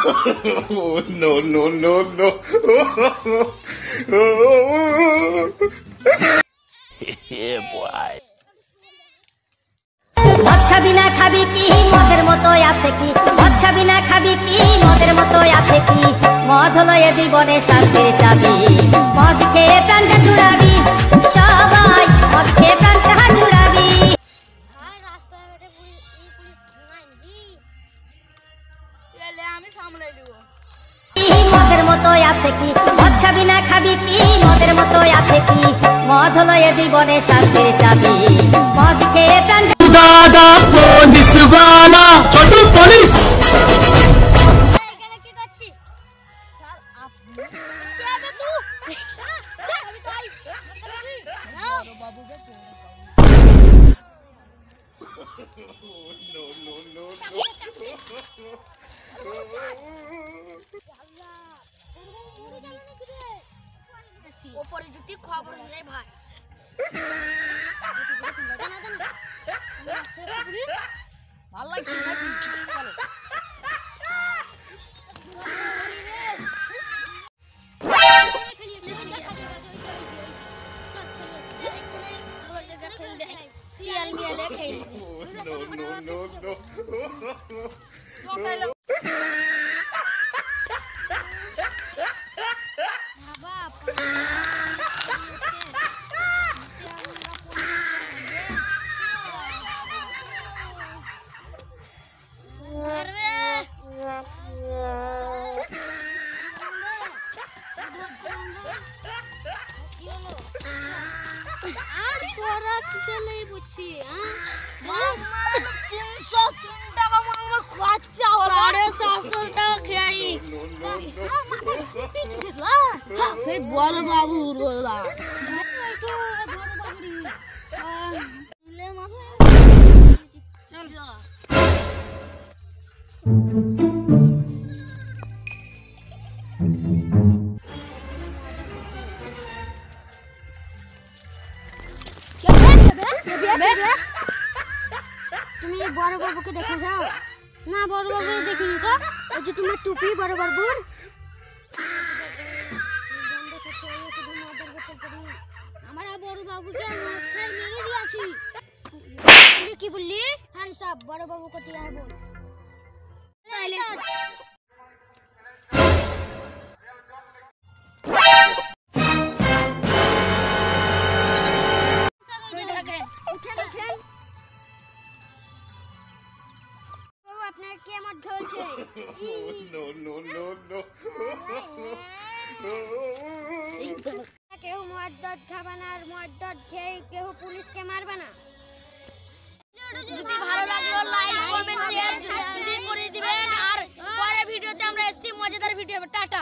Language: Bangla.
Oh, no, no, no, no. Yeah, boy. মদ খাবি না খাবি কি মদের মতো আছে কি মদ খাবি না খাবি কি মদের মতো আছে কি মদ হলো এ জীবনে শান্তির চাবি মদ খেয়ে প্রাণটা জুড়াবি সবাই মদ খেয়ে প্রাণটা জুড়াবি রাস্তাঘাটে পুলিশ নাই এলে আমি সামলাই দেব মদের মতো আছে কি মদ খাবি না খাবি কি মদের মতো আছে কি মদ হলো এ জীবনে শান্তির চাবি মদ খেয়ে প্রাণটা दादा पुलिस वाला छोटू पुलिस এখানে কি করছিস স্যার আপনি কে হবে তুই আমি তো আই বড় বাবুকে No, no, no, ওপরে যদি খবর নেই ভাই ভাল লাগছে নাকি চলো no. বল বাবু তুমি বড় বাবুকে দেখে যাও না বড় বাবু দেখিনি তো ওই যে তোমার টুপি বড় বাবুর আমার বড় বাবুকে মাথায় মেরে দিয়েছি তুই কি বললি হ্যাঁ সব বড় বাবু কোথায় আয় বল আপনার কি আমার ধরছে No, no, no, no. কেউ মদ খাবে না আর মদ খেয়ে কেউ পুলিশকে মারবে না যদি ভালো লাগলো লাইক কমেন্ট শেয়ার করে দিবেন আর পরের ভিডিওতে আমরা এসছি মজাদার ভিডিও টাটা।